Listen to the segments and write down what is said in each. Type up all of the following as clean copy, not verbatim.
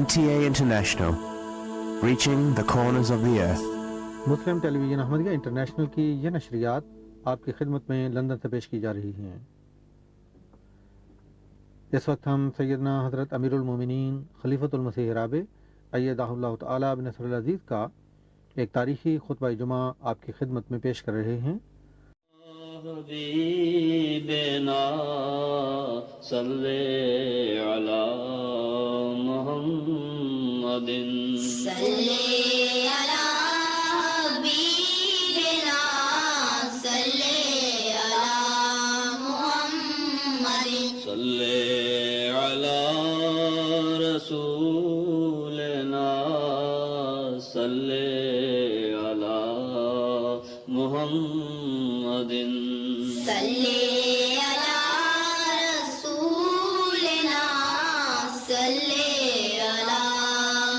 NTA International, reaching the corners of the earth. Muslim tele vision Ahmadiyya international کی یہ نشریات آپ کی خدمت میں لندن سے پیش کی جا رہی ہیں۔ اس وقت ہم سیدنا حضرت امیر المومنین خلیفۃ المسیح رابع ایدہ اللہ تعالی بنصر العزیز کا ایک تاریخی خطبہ جمعہ آپ کی خدمت میں پیش کر رہے ہیں۔ حبیبنا صلی علی محمد صلی علی حبیبنا صلی علی محمد صلی علی رسولنا صلی علی محمد صلی علی رسولنا صلی علی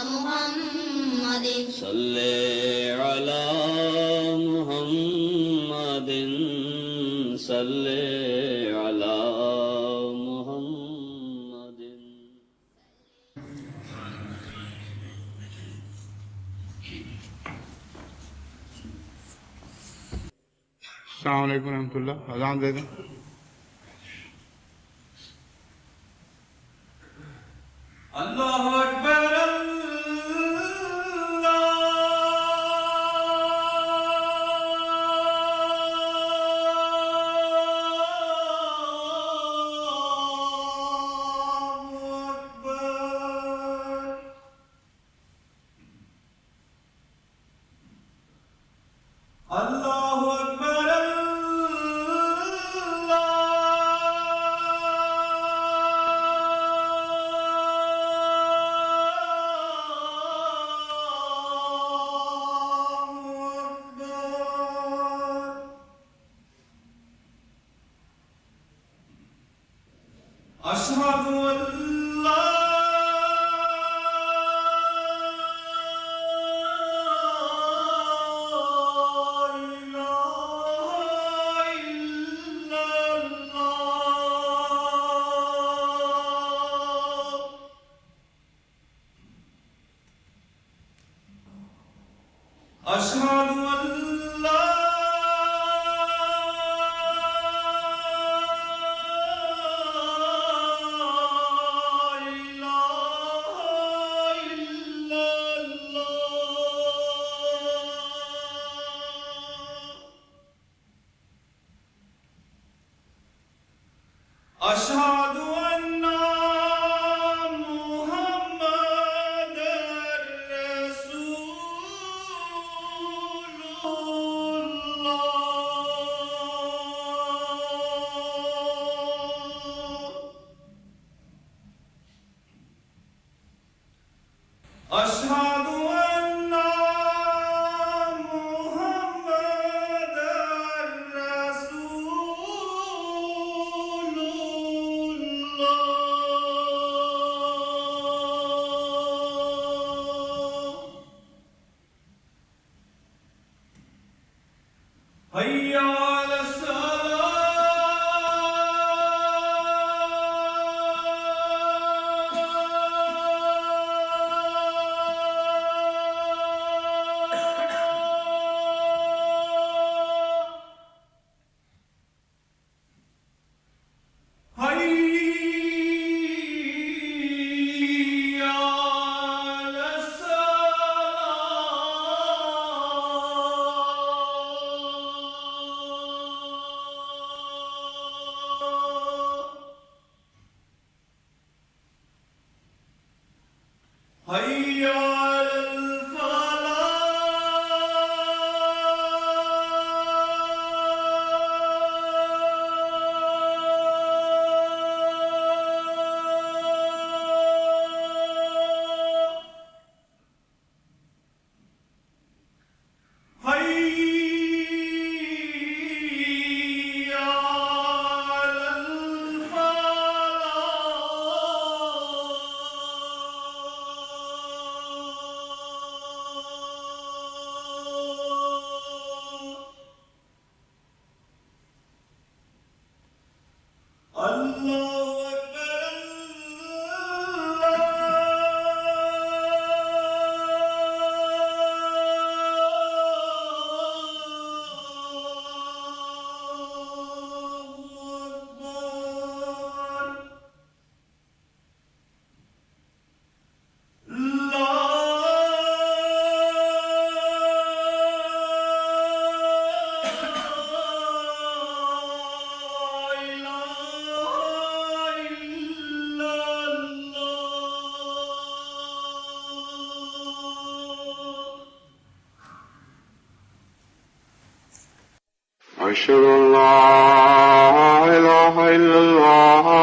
محمد صلی علی محمد صلی علی محمد۔ السلام علیکم ورحمۃ اللہ۔ اذان دے دیں۔ اللہ اکبر اللہ اکبر اشہد ان لا اشہد ان لا الہ الا اللہ اشہد ان محمد رسول اللہ اشہد ان محمد رسول اللہ حی علی الصلاۃ حی علی الصلاۃ أشهد أن لا إله إلا الله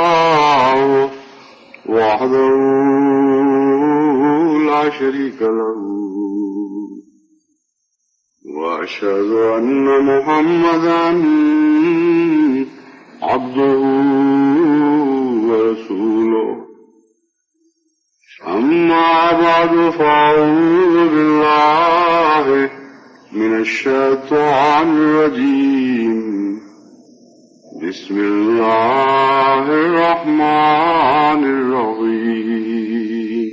وحده لا شريك له وأشهد أن محمدا عبده ورسوله أما بعد فأعوذ بالله من الشيطان الرجيم بسم الله الرحمن الرحيم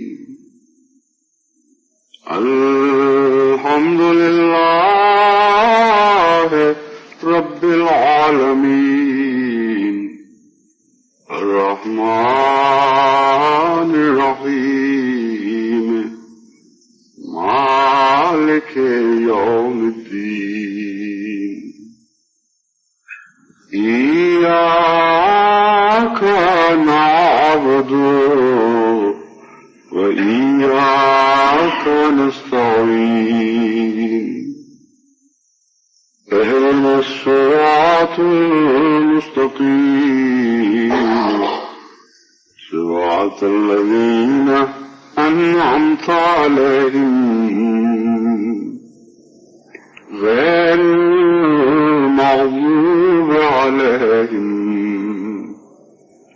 الحمد لله رب العالمين الرحمن الرحيم مالك يوم الدين إياك نعبد وإياك نستعين اهدنا الصراط المستقيم صراط الذين أنعمت عليهم غير المغضوب عليهم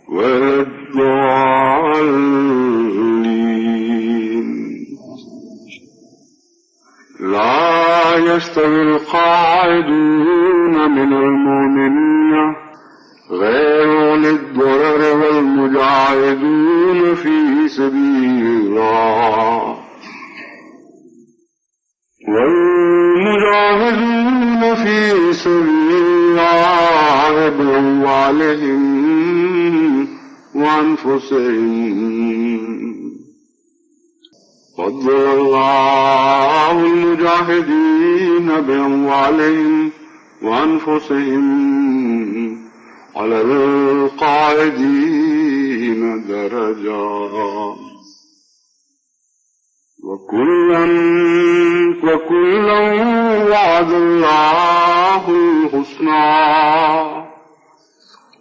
ولا الضالين لا يستوي القاعدون من المؤمنين غير أولي الضرر والمجاهدون في سبيل الله بأموالهم وأنفسهم فضل الله المجاهدين بأموالهم وأنفسهم على القاعدين درجات وكلا وعد الله الحسنى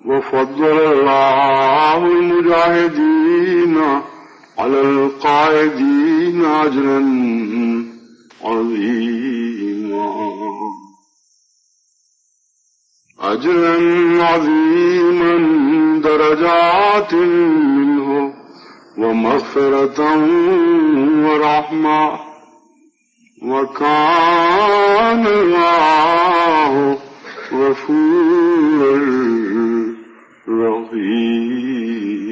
وفضل الله المجاهدين على القاعدين أجرا عظيما درجات منه ومغفرة ورحمة وكان الله غفورا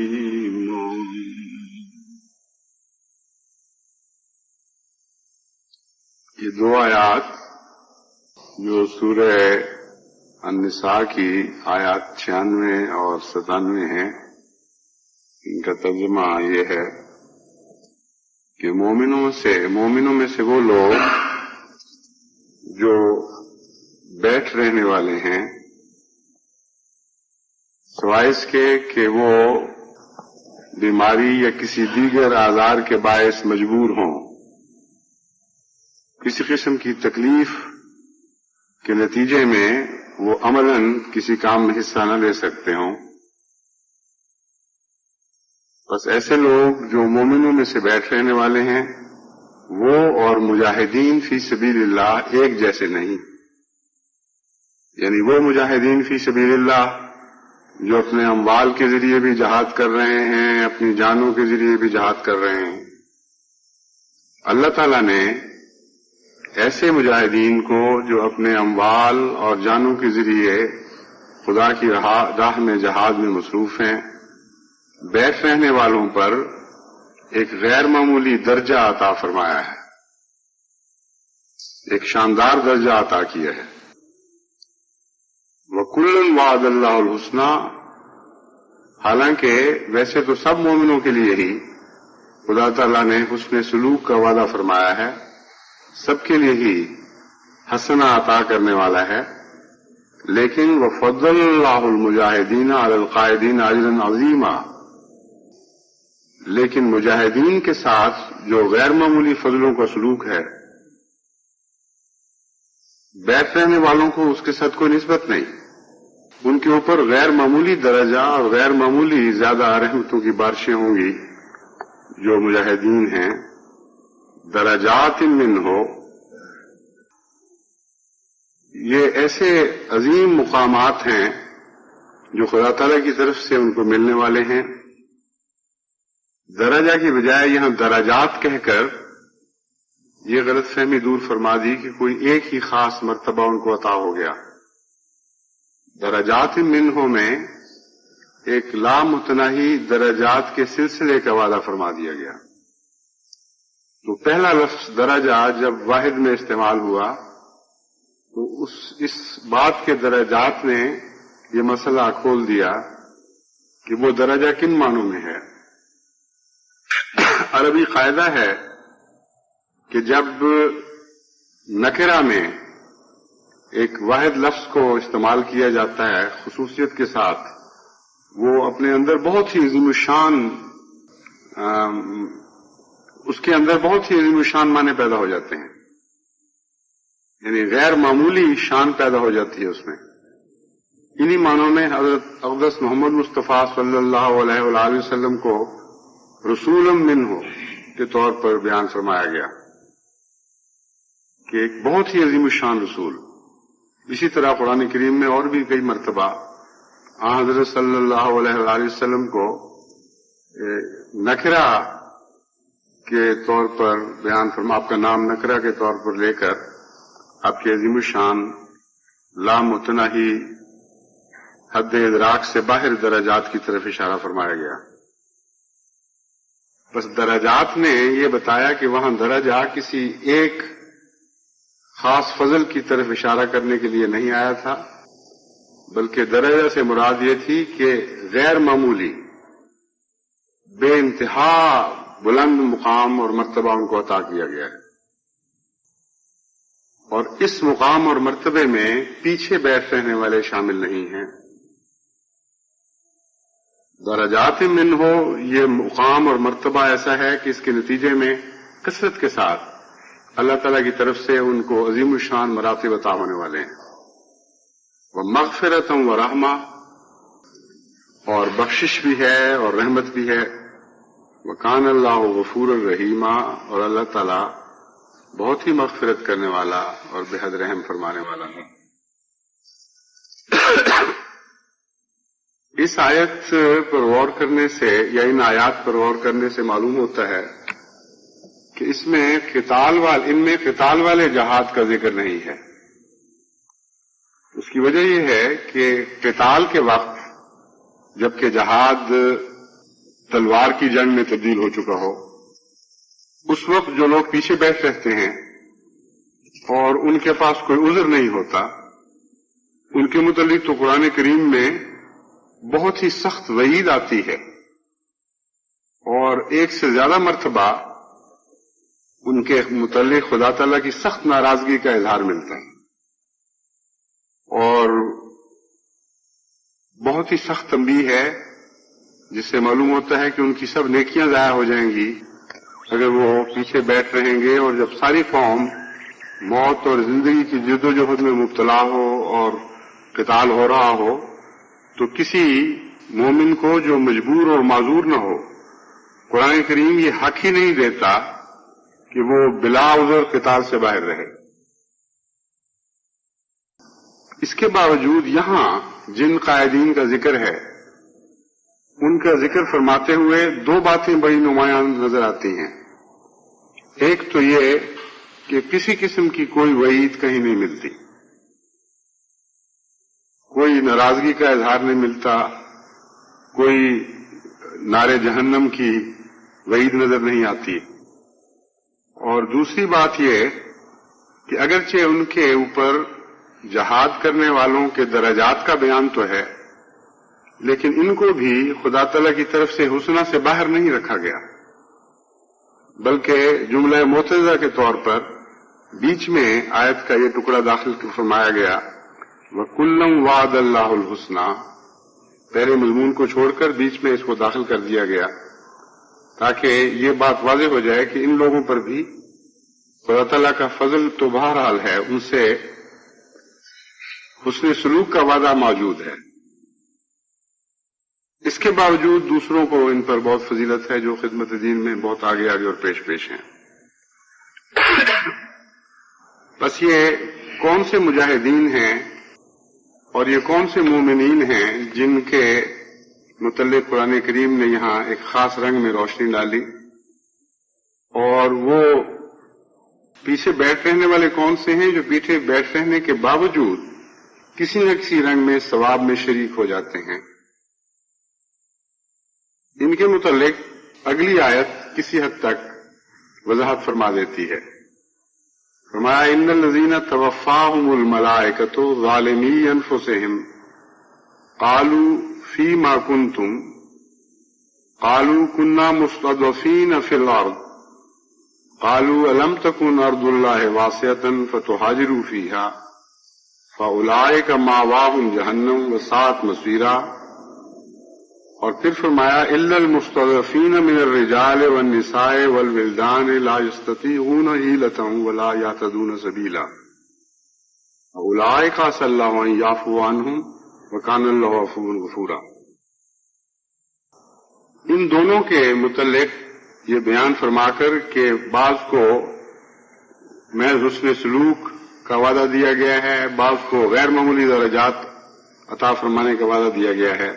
رحيما. یہ دو آیات جو سورہ النساء کی آیات 96 اور 97 ہیں، ان کا ترجمہ یہ ہے کہ مومنوں میں سے وہ لوگ جو بیٹھ رہنے والے ہیں سوائے اس کے کہ وہ بیماری یا کسی دیگر آزار کے باعث مجبور ہوں، کسی قسم کی تکلیف کے نتیجے میں وہ عملاً کسی کام میں حصہ نہ لے سکتے ہوں، بس ایسے لوگ جو مومنوں میں سے بیٹھ رہنے والے ہیں وہ اور مجاہدین فی سبیل اللہ ایک جیسے نہیں. یعنی وہ مجاہدین فی سبیل اللہ جو اپنے اموال کے ذریعے بھی جہاد کر رہے ہیں، اپنی جانوں کے ذریعے بھی جہاد کر رہے ہیں، اللہ تعالیٰ نے ایسے مجاہدین کو جو اپنے اموال اور جانوں کے ذریعے خدا کی راہ میں جہاد میں مصروف ہیں، بیٹھ رہنے والوں پر ایک غیر معمولی درجہ عطا فرمایا ہے، ایک شاندار درجہ عطا کیا ہے. وَكُلًّا وَعَدَ اللَّهُ الْحُسْنَى، حالانکہ ویسے تو سب مومنوں کے لیے ہی خدا تعالیٰ نے حسن سلوک کا وعدہ فرمایا ہے، سب کے لیے ہی حسنہ عطا کرنے والا ہے، لیکن وَفَضَّلَ اللَّهُ الْمُجَاهِدِينَ عَلَى الْقَاعِدِينَ أَجْرًا عَظِيمًا، لیکن مجاہدین کے ساتھ جو غیر معمولی فضلوں کا سلوک ہے بیٹھ رہنے والوں کو اس کے ساتھ کوئی نسبت نہیں. ان کے اوپر غیر معمولی درجہ اور غیر معمولی زیادہ رحمتوں کی بارشیں ہوں گی. جو مجاہدین ہیں درجات من ہو، یہ ایسے عظیم مقامات ہیں جو خدا تعالیٰ کی طرف سے ان کو ملنے والے ہیں. درجہ کی بجائے یہاں دراجات کہہ کر یہ غلط فہمی دور فرما دی کہ کوئی ایک ہی خاص مرتبہ ان کو عطا ہو گیا. درجات منہ میں ایک لامتناہی درجات کے سلسلے کا وعدہ فرما دیا گیا. تو پہلا لفظ درجہ جب واحد میں استعمال ہوا تو اس بات کے درجات نے یہ مسئلہ کھول دیا کہ وہ درجہ کن معنوں میں ہے. عربی قاعدہ ہے کہ جب نکرہ میں ایک واحد لفظ کو استعمال کیا جاتا ہے خصوصیت کے ساتھ، وہ اپنے اندر بہت ہی عظیم الشان اس کے اندر بہت ہی عظیم الشان معنی پیدا ہو جاتے ہیں، یعنی غیر معمولی شان پیدا ہو جاتی ہے اس میں. انہی معنوں میں حضرت اقدس محمد مصطفیٰ صلی اللہ علیہ وآلہ وسلم کو رسول منہ کے طور پر بیان فرمایا گیا کہ ایک بہت ہی عظیم الشان رسول. اسی طرح قرآن کریم میں اور بھی کئی مرتبہ حضرت صلی اللہ علیہ وآلہ وسلم کو نکرہ کے طور پر بیان فرما، آپ کا نام نکرہ کے طور پر لے کر آپ کے عظیم الشان لامتناہی حد ادراک سے باہر درجات کی طرف اشارہ فرمایا گیا. بس درجات نے یہ بتایا کہ وہاں درجہ کسی ایک خاص فضل کی طرف اشارہ کرنے کے لیے نہیں آیا تھا، بلکہ درجہ سے مراد یہ تھی کہ غیر معمولی بے انتہا بلند مقام اور مرتبہ ان کو عطا کیا گیا ہے. اور اس مقام اور مرتبے میں پیچھے بیٹھ رہنے والے شامل نہیں ہیں. درجات من ہو، یہ مقام اور مرتبہ ایسا ہے کہ اس کے نتیجے میں کثرت کے ساتھ اللہ تعالیٰ کی طرف سے ان کو عظیم الشان مراتب عطا ہونے والے ہیں. وہ مغفرت و رحمہ، اور بخشش بھی ہے اور رحمت بھی ہے. وکان اللہ غفور الرحیمہ، اور اللہ تعالیٰ بہت ہی مغفرت کرنے والا اور بے حد رحم فرمانے والا ہے. اس آیت پر غور کرنے سے یا ان آیات پر غور کرنے سے معلوم ہوتا ہے کہ ان میں قتال والے جہاد کا ذکر نہیں ہے. اس کی وجہ یہ ہے کہ قتال کے وقت جبکہ جہاد تلوار کی جنگ میں تبدیل ہو چکا ہو، اس وقت جو لوگ پیچھے بیٹھ رہتے ہیں اور ان کے پاس کوئی عذر نہیں ہوتا، ان کے متعلق تو قرآن کریم میں بہت ہی سخت وعید آتی ہے، اور ایک سے زیادہ مرتبہ ان کے متعلق خدا تعالیٰ کی سخت ناراضگی کا اظہار ملتا ہے، اور بہت ہی سخت تنبیہ ہے جس سے معلوم ہوتا ہے کہ ان کی سب نیکیاں ضائع ہو جائیں گی اگر وہ پیچھے بیٹھ رہیں گے. اور جب ساری قوم موت اور زندگی کی جد و جہد میں مبتلا ہو اور قتال ہو رہا ہو تو کسی مومن کو جو مجبور اور معذور نہ ہو، قرآن کریم یہ حق ہی نہیں دیتا کہ وہ بلا عذر قتال سے باہر رہے. اس کے باوجود یہاں جن قائدین کا ذکر ہے ان کا ذکر فرماتے ہوئے دو باتیں بڑی نمایاں نظر آتی ہیں. ایک تو یہ کہ کسی قسم کی کوئی وعید کہیں نہیں ملتی، کوئی ناراضگی کا اظہار نہیں ملتا، کوئی نعرے جہنم کی وعید نظر نہیں آتی. اور دوسری بات یہ کہ اگرچہ ان کے اوپر جہاد کرنے والوں کے درجات کا بیان تو ہے، لیکن ان کو بھی خدا تعالیٰ کی طرف سے حسنہ سے باہر نہیں رکھا گیا، بلکہ جملہ معترضہ کے طور پر بیچ میں آیت کا یہ ٹکڑا داخل فرمایا گیا، وَكُلًّا وَعَدَ اللَّهُ الْحُسْنَى، پہلے مضمون کو چھوڑ کر بیچ میں اس کو داخل کر دیا گیا تاکہ یہ بات واضح ہو جائے کہ ان لوگوں پر بھی خدا تعالیٰ کا فضل تو بہرحال ہے، ان سے حسن سلوک کا وعدہ موجود ہے. اس کے باوجود دوسروں کو ان پر بہت فضیلت ہے جو خدمت دین میں بہت آگے آگے اور پیش پیش ہیں. بس یہ کون سے مجاہدین ہیں اور یہ کون سے مومنین ہیں جن کے متعلق قرآن کریم نے یہاں ایک خاص رنگ میں روشنی ڈالی، اور وہ پیچھے بیٹھ رہنے والے کون سے ہیں جو پیچھے بیٹھ رہنے کے باوجود کسی نہ کسی رنگ میں ثواب میں شریک ہو جاتے ہیں. ان کے متعلق اگلی آیت کسی حد تک وضاحت فرما دیتی ہے. فرمایا ان الذین توفاہم الملائکۃ ظالمی انفسہم قالوا فیما کنتم قالوا کنا مستضعفین فی الارض قالوا الم تکن ارض اللہ واسعۃ فتہاجروا فیہا فاولئک مأواہم جہنم وساءت مصیرا. اور پھر فرمایا الا المستضعفین من الرجال والنساء والولدان لا یستطیعون حیلۃ ولا یہتدون سبیلا اولئک عسى اللہ ان یعفو عنہم وکان اللہ عفوا غفورا. ان دونوں کے متعلق یہ بیان فرما کر کہ بعض کو محض حسن سلوک کا وعدہ دیا گیا ہے، بعض کو غیر معمولی درجات عطا فرمانے کا وعدہ دیا گیا ہے،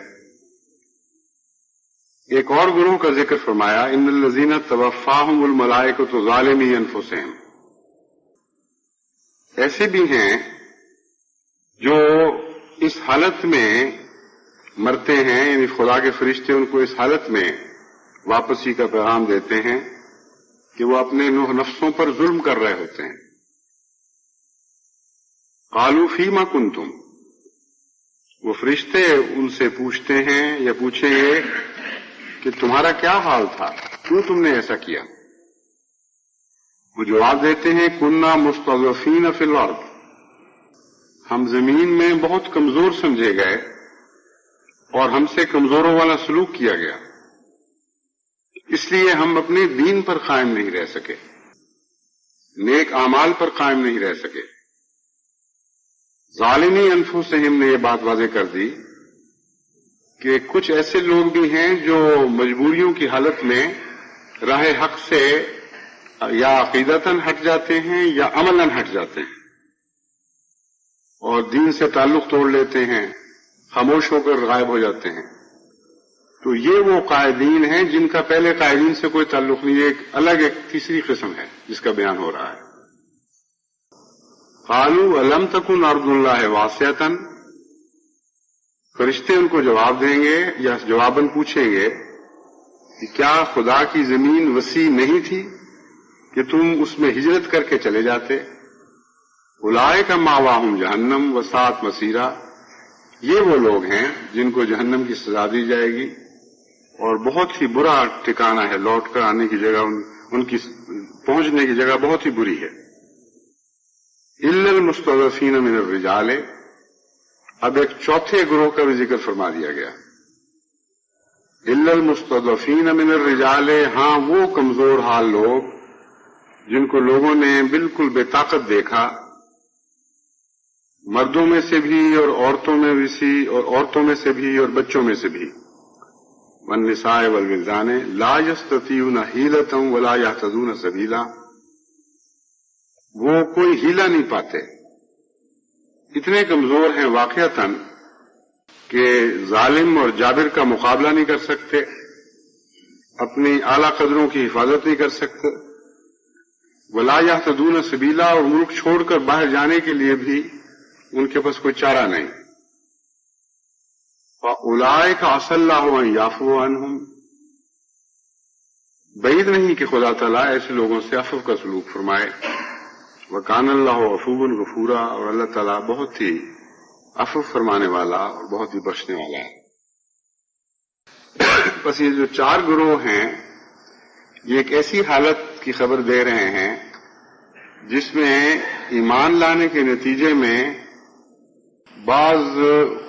ایک اور گروہ کا ذکر فرمایا ان الذین توفاہم الملائکۃ ظالمی انفسہم. ایسے بھی ہیں جو اس حالت میں مرتے ہیں، یعنی خدا کے فرشتے ان کو اس حالت میں واپسی کا پیغام دیتے ہیں کہ وہ اپنے نفسوں پر ظلم کر رہے ہوتے ہیں. قالوا فیما کنتم، وہ فرشتے ان سے پوچھتے ہیں یا پوچھیں گے کہ تمہارا کیا حال تھا، کیوں تم نے ایسا کیا؟ وہ جواب دیتے ہیں کننا مستضعفین فی الارض، ہم زمین میں بہت کمزور سمجھے گئے اور ہم سے کمزوروں والا سلوک کیا گیا، اس لیے ہم اپنے دین پر قائم نہیں رہ سکے، نیک اعمال پر قائم نہیں رہ سکے. ظالمی انفسہم نے یہ بات واضح کر دی کہ کچھ ایسے لوگ بھی ہیں جو مجبوریوں کی حالت میں راہ حق سے یا عقیدتاً ہٹ جاتے ہیں یا عملاً ہٹ جاتے ہیں اور دین سے تعلق توڑ لیتے ہیں، خاموش ہو کر غائب ہو جاتے ہیں. تو یہ وہ قائدین ہیں جن کا پہلے قائدین سے کوئی تعلق نہیں، ایک الگ ایک تیسری قسم ہے جس کا بیان ہو رہا ہے. قالوا الم تکن ارض اللہ واسعۃ، فرشتے ان کو جواب دیں گے یا جواباً پوچھیں گے کہ کیا خدا کی زمین وسیع نہیں تھی کہ تم اس میں ہجرت کر کے چلے جاتے؟ اولئک مأواہم جہنم وساءت مصیرا، یہ وہ لوگ ہیں جن کو جہنم کی سزا دی جائے گی اور بہت ہی برا ٹھکانہ ہے، لوٹ کر آنے کی جگہ ان کی پہنچنے کی جگہ بہت ہی بری ہے. الا المستضعفین من الرجال، اب ایک چوتھے گروہ کا بھی ذکر فرما دیا گیا. الا المستضعفین من الرجال، ہاں وہ کمزور حال لوگ جن کو لوگوں نے بالکل بے طاقت دیکھا، مردوں میں سے بھی اور عورتوں میں سے بھی اور بچوں میں سے بھی. والنساء والولدان لا یستطیعون حیلۃ ولا یہتدون سبیلا، وہ کوئی ہیلا نہیں پاتے، اتنے کمزور ہیں واقعتاً کہ ظالم اور جابر کا مقابلہ نہیں کر سکتے، اپنی اعلیٰ قدروں کی حفاظت نہیں کر سکتے. ولا یہتدون سبیلا، اور ملک چھوڑ کر باہر جانے کے لیے بھی ان کے پاس کوئی چارہ نہیں. فاولئک عسى اللہ ان یعفو عنہم، بعید نہیں کہ خدا تعالیٰ ایسے لوگوں سے عفو کا سلوک فرمائے. وکان اللہ عفوا غفورا، اور اللہ تعالیٰ بہت ہی عفو فرمانے والا اور بہت ہی بخشنے والا ہے. بس یہ جو چار گروہ ہیں یہ ایک ایسی حالت کی خبر دے رہے ہیں جس میں ایمان لانے کے نتیجے میں بعض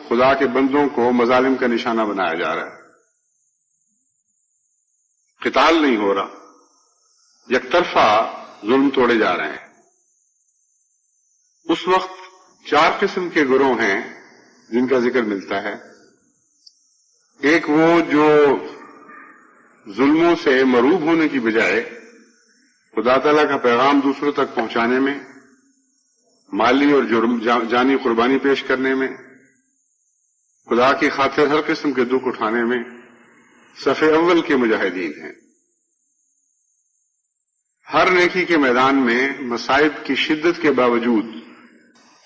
خدا کے بندوں کو مظالم کا نشانہ بنایا جا رہا ہے. قتال نہیں ہو رہا، یک طرفہ ظلم توڑے جا رہے ہیں. اس وقت 4 قسم کے گروہ ہیں جن کا ذکر ملتا ہے. ایک وہ جو ظلموں سے مروب ہونے کی بجائے خدا تعالیٰ کا پیغام دوسروں تک پہنچانے میں، مالی اور جانی قربانی پیش کرنے میں، خدا کی خاطر ہر قسم کے دکھ اٹھانے میں صف اول کے مجاہدین ہیں. ہر نیکی کے میدان میں مصائب کی شدت کے باوجود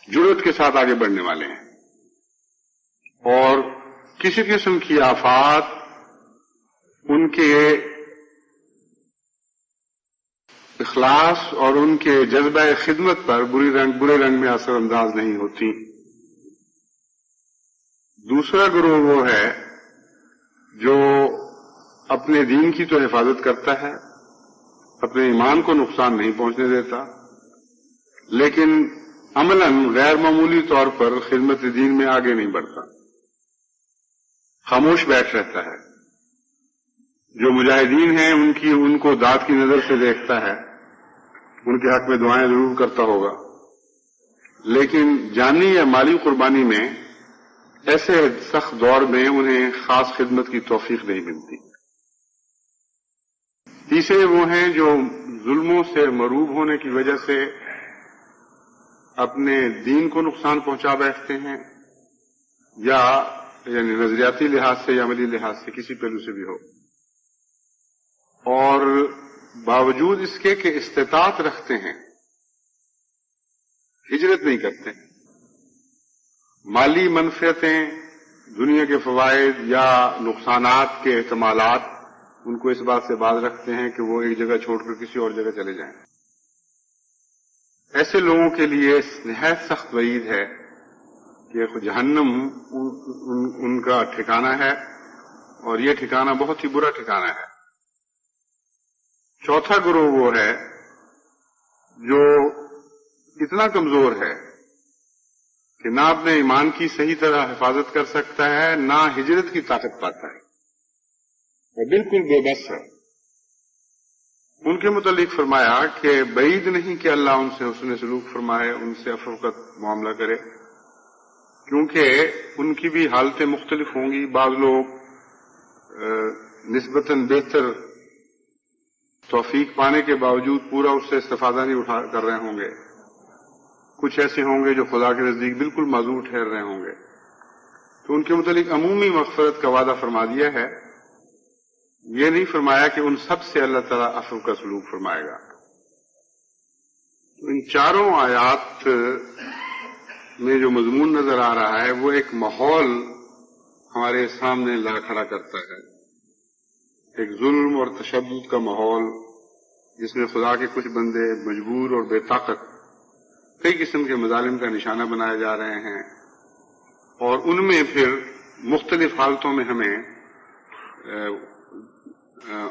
جرأت کے ساتھ آگے بڑھنے والے ہیں، اور کسی قسم کی آفات ان کے اخلاص اور ان کے جذبہ خدمت پر برے رنگ میں اثر انداز نہیں ہوتی. دوسرا گروہ وہ ہے جو اپنے دین کی تو حفاظت کرتا ہے، اپنے ایمان کو نقصان نہیں پہنچنے دیتا، لیکن عملاً غیر معمولی طور پر خدمت دین میں آگے نہیں بڑھتا، خاموش بیٹھ رہتا ہے. جو مجاہدین ہیں ان کو داد کی نظر سے دیکھتا ہے، ان کے حق میں دعائیں ضرور کرتا ہوگا، لیکن جانی یا مالی قربانی میں ایسے سخت دور میں انہیں خاص خدمت کی توفیق نہیں ملتی. تیسرے وہ ہیں جو ظلموں سے مروب ہونے کی وجہ سے اپنے دین کو نقصان پہنچا بیٹھتے ہیں، یعنی نظریاتی لحاظ سے یا عملی لحاظ سے کسی پہلو سے بھی ہو، اور باوجود اس کے کہ استطاعت رکھتے ہیں ہجرت نہیں کرتے. مالی منفعتیں، دنیا کے فوائد یا نقصانات کے احتمالات ان کو اس بات سے باز رکھتے ہیں کہ وہ ایک جگہ چھوڑ کر کسی اور جگہ چلے جائیں. ایسے لوگوں کے لیے نہایت سخت وعید ہے کہ جہنم ان کا ٹھکانہ ہے، اور یہ ٹھکانہ بہت ہی برا ٹھکانہ ہے. چوتھا گروہ وہ ہے جو اتنا کمزور ہے کہ نہ اپنے ایمان کی صحیح طرح حفاظت کر سکتا ہے، نہ ہجرت کی طاقت پاتا ہے، وہ بالکل بے بس ہے. ان کے متعلق فرمایا کہ بعید نہیں کہ اللہ ان سے حسن سلوک فرمائے، ان سے افوقت معاملہ کرے، کیونکہ ان کی بھی حالتیں مختلف ہوں گی. بعض لوگ نسبتاً بہتر توفیق پانے کے باوجود پورا اس سے استفادہ نہیں کر رہے ہوں گے، کچھ ایسے ہوں گے جو خدا کے نزدیک بالکل معذور ٹھہر رہے ہوں گے. تو ان کے متعلق عمومی مغفرت کا وعدہ فرما دیا ہے، یہ نہیں فرمایا کہ ان سب سے اللہ تعالیٰ عفو کا سلوک فرمائے گا. ان چاروں آیات میں جو مضمون نظر آ رہا ہے وہ ایک ماحول ہمارے سامنے لا کھڑا کرتا ہے، ایک ظلم اور تشدد کا ماحول جس میں خدا کے کچھ بندے مجبور اور بے طاقت کئی قسم کے مظالم کا نشانہ بنائے جا رہے ہیں، اور ان میں پھر مختلف حالتوں میں ہمیں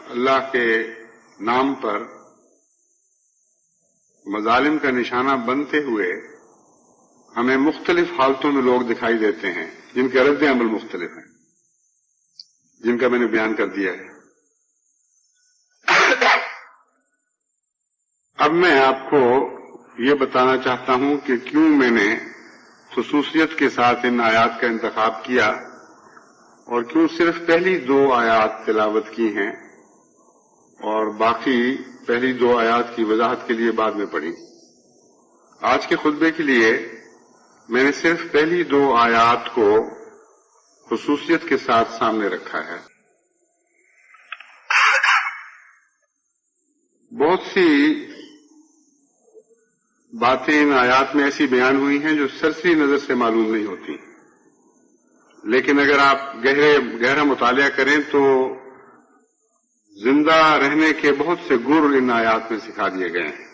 اللہ کے نام پر مظالم کا نشانہ بنتے ہوئے ہمیں مختلف حالتوں میں لوگ دکھائی دیتے ہیں جن کے رد عمل مختلف ہیں، جن کا میں نے بیان کر دیا ہے. اب میں آپ کو یہ بتانا چاہتا ہوں کہ کیوں میں نے خصوصیت کے ساتھ ان آیات کا انتخاب کیا اور کیوں صرف پہلی 2 آیات تلاوت کی ہیں اور باقی پہلی 2 آیات کی وضاحت کے لیے بعد میں پڑھی. آج کے خطبے کے لیے میں نے صرف پہلی 2 آیات کو خصوصیت کے ساتھ سامنے رکھا ہے. بہت سی باتیں ان آیات میں ایسی بیان ہوئی ہیں جو سرسری نظر سے معلوم نہیں ہوتی، لیکن اگر آپ گہرا مطالعہ کریں تو زندہ رہنے کے بہت سے گر ان آیات میں سکھا دیے گئے ہیں.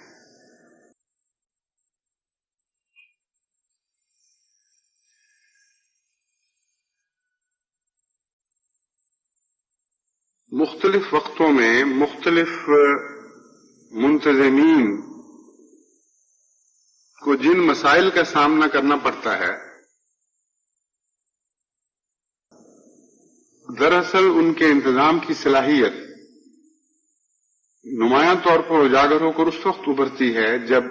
مختلف وقتوں میں مختلف منتظمین کو جن مسائل کا سامنا کرنا پڑتا ہے، دراصل ان کے انتظام کی صلاحیت نمایاں طور پر اجاگر ہو کر اس وقت ابھرتی ہے جب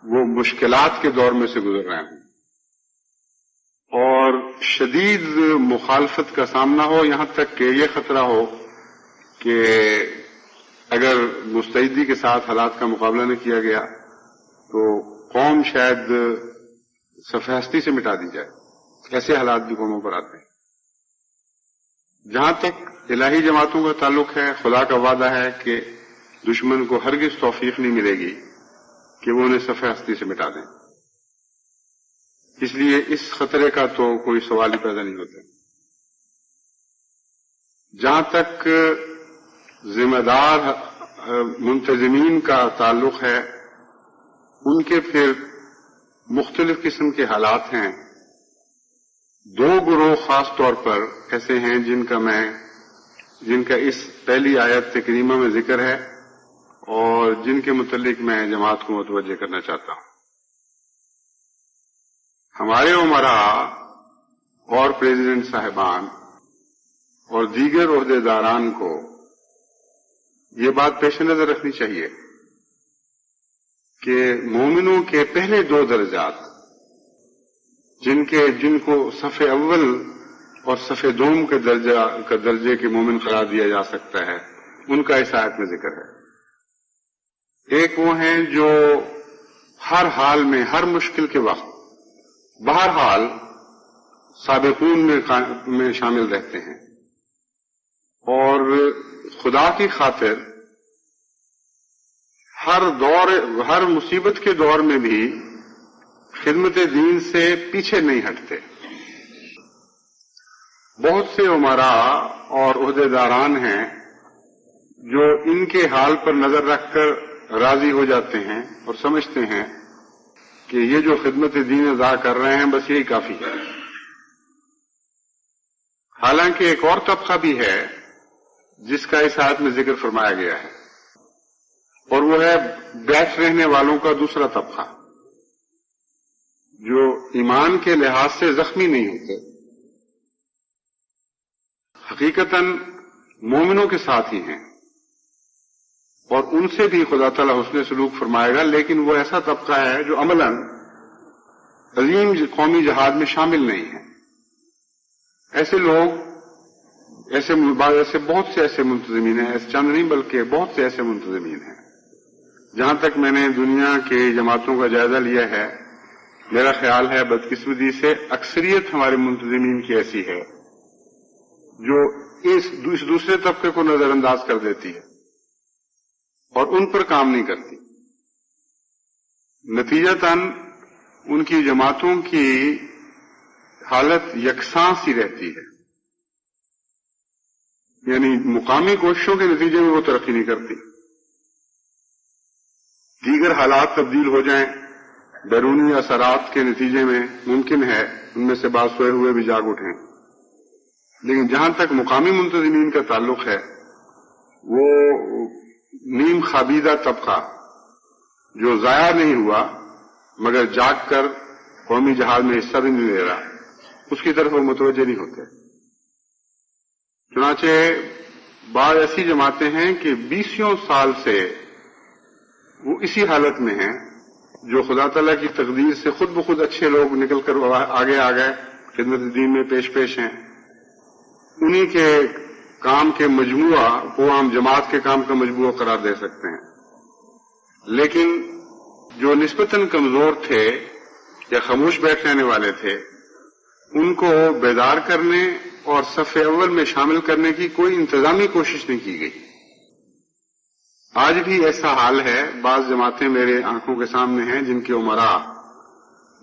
وہ مشکلات کے دور میں سے گزر رہے ہوں. شدید مخالفت کا سامنا ہو، یہاں تک کہ یہ خطرہ ہو کہ اگر مستعدی کے ساتھ حالات کا مقابلہ نہ کیا گیا تو قوم شاید صفحہ ہستی سے مٹا دی جائے. ایسے حالات بھی قوموں پر آتے ہیں. جہاں تک الہی جماعتوں کا تعلق ہے، خدا کا وعدہ ہے کہ دشمن کو ہرگز توفیق نہیں ملے گی کہ وہ انہیں صفحہ ہستی سے مٹا دیں. اس لیے اس خطرے کا تو کوئی سوال ہی پیدا نہیں ہوتا. جہاں تک ذمہ دار منتظمین کا تعلق ہے، ان کے پھر مختلف قسم کے حالات ہیں. دو گروہ خاص طور پر ایسے ہیں جن کا اس پہلی آیت کریمہ میں ذکر ہے اور جن کے متعلق میں جماعت کو متوجہ کرنا چاہتا ہوں. ہمارے امراء اور پریزیڈنٹ صاحبان اور دیگر عہدیداران کو یہ بات پیش نظر رکھنی چاہیے کہ مومنوں کے پہلے دو درجات جن کو صف اول اور صف دوم کے درجے کے مومن قرار دیا جا سکتا ہے، ان کا اس آیت میں ذکر ہے. ایک وہ ہیں جو ہر حال میں، ہر مشکل کے وقت بہرحال سابقون میں شامل رہتے ہیں اور خدا کی خاطر ہر مصیبت کے دور میں بھی خدمت دین سے پیچھے نہیں ہٹتے. بہت سے امراء اور عہدیداران ہیں جو ان کے حال پر نظر رکھ کر راضی ہو جاتے ہیں اور سمجھتے ہیں کہ یہ جو خدمت دین ادا کر رہے ہیں بس یہی کافی ہے. حالانکہ ایک اور طبقہ بھی ہے جس کا اس آیت میں ذکر فرمایا گیا ہے، اور وہ ہے بیٹھ رہنے والوں کا دوسرا طبقہ، جو ایمان کے لحاظ سے زخمی نہیں ہوتے، حقیقتاً مومنوں کے ساتھ ہی ہیں اور ان سے بھی خدا تعالیٰ حسن سلوک فرمائے گا، لیکن وہ ایسا طبقہ ہے جو عملاً عظیم قومی جہاد میں شامل نہیں ہے. ایسے لوگ بہت سے ایسے منتظمین ہیں، ایسے چند نہیں بلکہ بہت سے ایسے منتظمین ہیں. جہاں تک میں نے دنیا کے جماعتوں کا جائزہ لیا ہے، میرا خیال ہے بدقسمتی سے اکثریت ہمارے منتظمین کی ایسی ہے جو اس دوسرے طبقے کو نظر انداز کر دیتی ہے اور ان پر کام نہیں کرتی. نتیجتاً ان کی جماعتوں کی حالت یکساں سی رہتی ہے، یعنی مقامی کوششوں کے نتیجے میں وہ ترقی نہیں کرتی. دیگر حالات تبدیل ہو جائیں، بیرونی اثرات کے نتیجے میں ممکن ہے ان میں سے بعض سوئے ہوئے بھی جاگ اٹھیں، لیکن جہاں تک مقامی منتظمین کا تعلق ہے وہ نیم خوابیدہ طبقہ جو ضائع نہیں ہوا مگر جاگ کر قومی جہاد میں حصہ بھی نہیں لے رہا، اس کی طرف وہ متوجہ نہیں ہوتے. چنانچہ بعض ایسی جماعتیں ہیں کہ 20 سال سے وہ اسی حالت میں ہیں جو خدا تعالیٰ کی تقدیر سے خود بخود اچھے لوگ نکل کر آگے آ گئے، خدمت دین میں پیش ہیں. انہی کے کام کے مجموعہ کو ہم جماعت کے کام کا مجموعہ قرار دے سکتے ہیں. لیکن جو نسبتاً کمزور تھے یا خاموش بیٹھ رہنے والے تھے، ان کو بیدار کرنے اور صف اول میں شامل کرنے کی کوئی انتظامی کوشش نہیں کی گئی. آج بھی ایسا حال ہے. بعض جماعتیں میرے آنکھوں کے سامنے ہیں جن کے امراء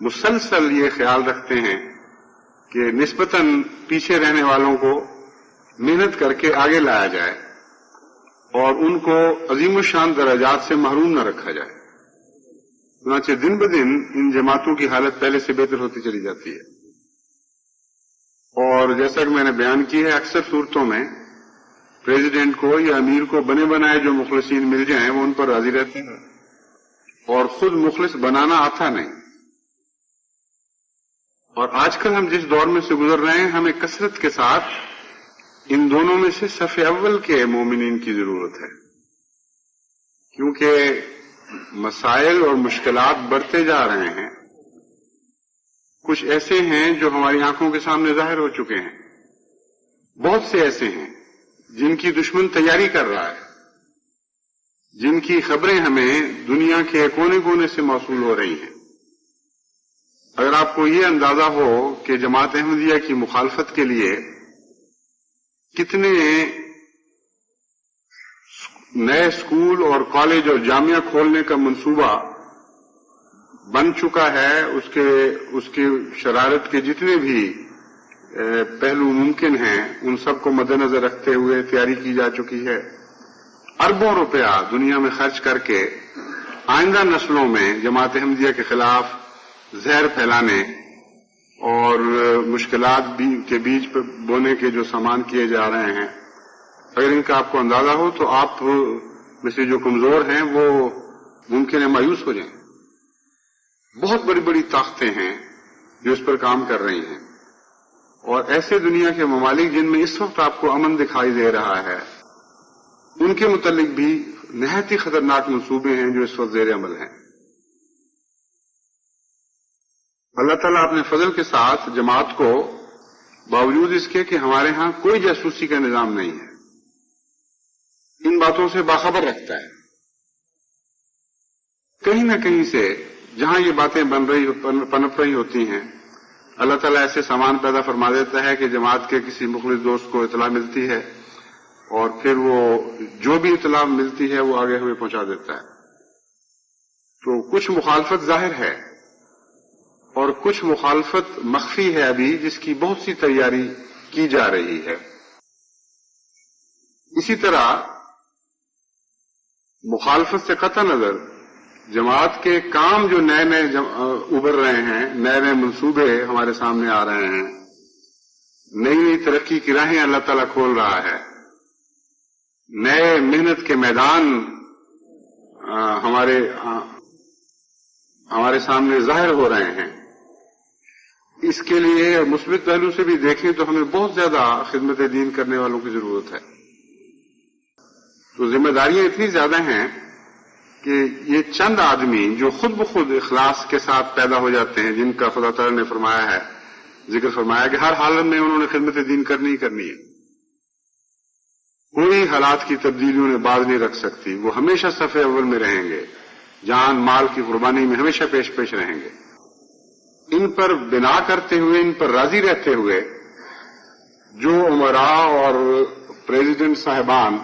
مسلسل یہ خیال رکھتے ہیں کہ نسبتاً پیچھے رہنے والوں کو محنت کر کے آگے لایا جائے اور ان کو عظیم الشان درجات سے محروم نہ رکھا جائے. چنانچہ دن بدن ان جماعتوں کی حالت پہلے سے بہتر ہوتی چلی جاتی ہے. اور جیسا کہ میں نے بیان کی ہے، اکثر صورتوں میں پریزیڈنٹ کو یا امیر کو بنے بنائے جو مخلصین مل جائیں وہ ان پر راضی رہتے ہیں اور خود مخلص بنانا آتا نہیں. اور آج کل ہم جس دور میں سے گزر رہے ہیں، ہمیں کثرت کے ساتھ ان دونوں میں سے صف اول کے مومنین کی ضرورت ہے، کیونکہ مسائل اور مشکلات بڑھتے جا رہے ہیں کچھ ایسے ہیں جو ہماری آنکھوں کے سامنے ظاہر ہو چکے ہیں، بہت سے ایسے ہیں جن کی دشمن تیاری کر رہا ہے، جن کی خبریں ہمیں دنیا کے کونے کونے سے موصول ہو رہی ہیں۔ اگر آپ کو یہ اندازہ ہو کہ جماعت احمدیہ کی مخالفت کے لیے کتنے نئے اسکول اور کالج اور جامعہ کھولنے کا منصوبہ بن چکا ہے، اس کے شرارت کے جتنے بھی پہلو ممکن ہیں ان سب کو مد نظر رکھتے ہوئے تیاری کی جا چکی ہے۔ اربوں روپیہ دنیا میں خرچ کر کے آئندہ نسلوں میں جماعت احمدیہ کے خلاف زہر پھیلانے اور مشکلات کے بیج پر بونے کے جو سامان کیے جا رہے ہیں، اگر ان کا آپ کو اندازہ ہو تو آپ میں سے جو کمزور ہیں وہ ممکن ہے مایوس ہو جائیں۔ بہت بڑی بڑی طاقتیں ہیں جو اس پر کام کر رہی ہیں، اور ایسے دنیا کے ممالک جن میں اس وقت آپ کو امن دکھائی دے رہا ہے، ان کے متعلق بھی نہایت ہی خطرناک منصوبے ہیں جو اس وقت زیر عمل ہیں۔ اللہ تعالیٰ اپنے فضل کے ساتھ جماعت کو باوجود اس کے کہ ہمارے ہاں کوئی جاسوسی کا نظام نہیں ہے، ان باتوں سے باخبر رکھتا ہے۔ کہیں نہ کہیں سے جہاں یہ باتیں پنپ رہی ہوتی ہیں، اللہ تعالیٰ ایسے سامان پیدا فرما دیتا ہے کہ جماعت کے کسی مخلص دوست کو اطلاع ملتی ہے، اور پھر وہ جو بھی اطلاع ملتی ہے وہ آگے ہمیں پہنچا دیتا ہے۔ تو کچھ مخالفت ظاہر ہے اور کچھ مخالفت مخفی ہے ابھی، جس کی بہت سی تیاری کی جا رہی ہے۔ اسی طرح مخالفت سے قطع نظر جماعت کے کام جو نئے نئے ابھر رہے ہیں، نئے نئے منصوبے ہمارے سامنے آ رہے ہیں، نئی نئی ترقی کی راہیں اللہ تعالیٰ کھول رہا ہے، نئے محنت کے میدان ہمارے سامنے ظاہر ہو رہے ہیں۔ اس کے لیے مثبت پہلو سے بھی دیکھیں تو ہمیں بہت زیادہ خدمت دین کرنے والوں کی ضرورت ہے۔ تو ذمہ داریاں اتنی زیادہ ہیں کہ یہ چند آدمی جو خود بخود اخلاص کے ساتھ پیدا ہو جاتے ہیں، جن کا خدا تعالیٰ نے فرمایا ہے، ذکر فرمایا کہ ہر حالت میں انہوں نے خدمت دین کرنی ہی کرنی ہے، کوئی حالات کی تبدیلی انہیں باز نہیں رکھ سکتی، وہ ہمیشہ صف اول میں رہیں گے، جان مال کی قربانی میں ہمیشہ پیش رہیں گے۔ ان پر بنا کرتے ہوئے، ان پر راضی رہتے ہوئے جو امراء اور پریزیڈنٹ صاحبان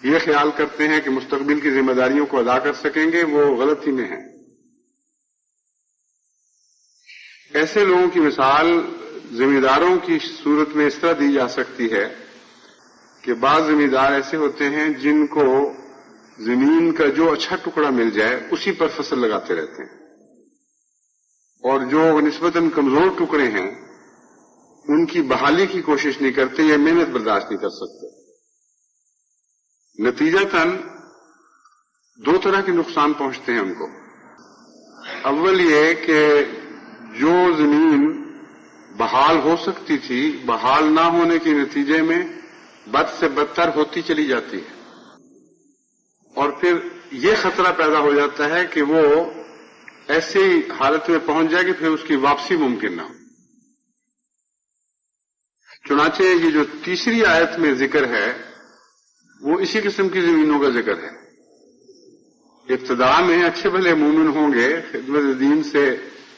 یہ خیال کرتے ہیں کہ مستقبل کی ذمہ داریوں کو ادا کر سکیں گے، وہ غلطی میں ہیں۔ ایسے لوگوں کی مثال ذمہ داروں کی صورت میں اس طرح دی جا سکتی ہے کہ بعض ذمہ دار ایسے ہوتے ہیں جن کو زمین کا جو اچھا ٹکڑا مل جائے اسی پر فصل لگاتے رہتے ہیں، اور جو نسبتاً کمزور ٹکڑے ہیں ان کی بحالی کی کوشش نہیں کرتے یا محنت برداشت نہیں کر سکتے۔ نتیجتاً دو طرح کے نقصان پہنچتے ہیں ان کو۔ اول یہ کہ جو زمین بحال ہو سکتی تھی، بحال نہ ہونے کے نتیجے میں بد سے بدتر ہوتی چلی جاتی ہے، اور پھر یہ خطرہ پیدا ہو جاتا ہے کہ وہ ایسی حالت میں پہنچ جائے کہ پھر اس کی واپسی ممکن نہ ہو۔ چنانچہ یہ جو تیسری آیت میں ذکر ہے وہ اسی قسم کی زمینوں کا ذکر ہے۔ ابتدا میں اچھے بھلے مومن ہوں گے، خدمت دین سے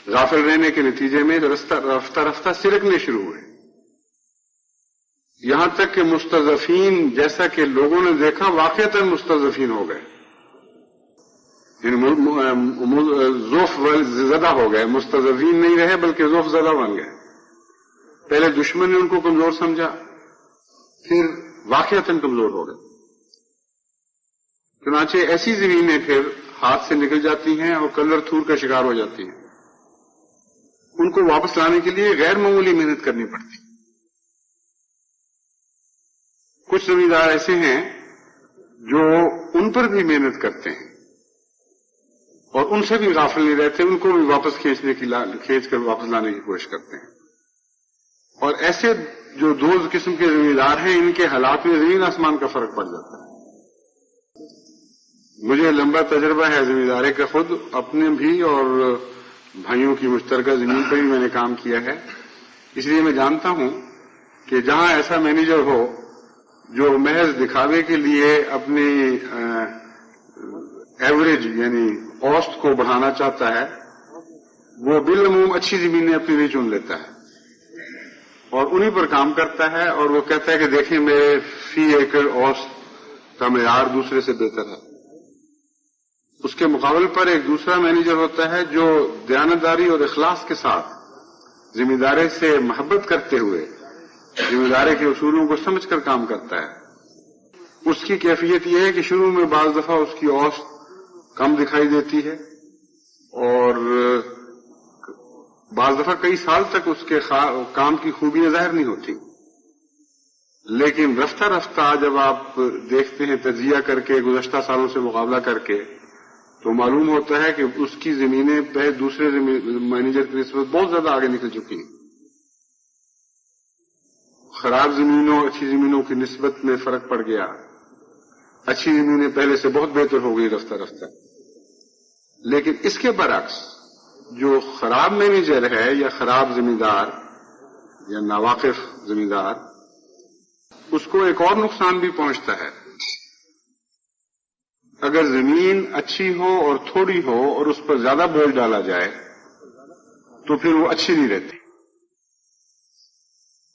غافل رہنے کے نتیجے میں رفتہ رفتہ سرکنے شروع ہوئے، یہاں تک کہ مستضعفین، جیسا کہ لوگوں نے دیکھا، واقعتاً مستضعفین ہو گئے، ضعف زدہ ہو گئے، مستضعفین نہیں رہے بلکہ ضعف زدہ بن گئے۔ پہلے دشمن نے ان کو کمزور سمجھا، پھر واقعتاً کمزور ہو گئے۔ چنانچہ ایسی زمینیں پھر ہاتھ سے نکل جاتی ہیں اور کلر تھور کا شکار ہو جاتی ہیں، ان کو واپس لانے کے لیے غیر معمولی محنت کرنی پڑتی۔ کچھ زمیندار ایسے ہیں جو ان پر بھی محنت کرتے ہیں اور ان سے بھی غافل نہیں رہتے، ان کو بھی واپس کھینچ کر واپس لانے کی کوشش کرتے ہیں۔ اور ایسے جو دو قسم کے زمیندار ہیں، ان کے حالات میں زمین آسمان کا فرق پڑ جاتا ہے۔ مجھے لمبا تجربہ ہے زمینداری کا خود، اپنے بھی اور بھائیوں کی مشترکہ زمین پر ہی میں نے کام کیا ہے، اس لیے میں جانتا ہوں کہ جہاں ایسا مینیجر ہو جو محض دکھاوے کے لیے اپنی ایوریج یعنی اوسط کو بڑھانا چاہتا ہے، وہ بالعموم اچھی زمینیں اپنی لیے چن لیتا ہے اور انہی پر کام کرتا ہے، اور وہ کہتا ہے کہ دیکھیں میرے فی ایکڑ اوسط کا معیار دوسرے سے بہتر ہے۔ اس کے مقابل پر ایک دوسرا مینیجر ہوتا ہے جو دیانتداری اور اخلاص کے ساتھ ذمہ داری سے محبت کرتے ہوئے ذمہ داری کے اصولوں کو سمجھ کر کام کرتا ہے۔ اس کی کیفیت یہ ہے کہ شروع میں بعض دفعہ اس کی اوسط کم دکھائی دیتی ہے اور بعض دفعہ کئی سال تک اس کے کام کی خوبیاں ظاہر نہیں ہوتی، لیکن رفتہ رفتہ جب آپ دیکھتے ہیں تجزیہ کر کے گزشتہ سالوں سے مقابلہ کر کے تو معلوم ہوتا ہے کہ اس کی زمینیں پہلے دوسرے مینیجر کی نسبت بہت زیادہ آگے نکل چکی ہیں۔ خراب زمینوں اچھی زمینوں کی نسبت میں فرق پڑ گیا، اچھی زمینیں پہلے سے بہت بہتر ہو گئی رفتہ رفتہ۔ لیکن اس کے برعکس جو خراب مینیجر ہے یا خراب زمیندار یا ناواقف زمیندار، اس کو ایک اور نقصان بھی پہنچتا ہے۔ اگر زمین اچھی ہو اور تھوڑی ہو اور اس پر زیادہ بوجھ ڈالا جائے تو پھر وہ اچھی نہیں رہتی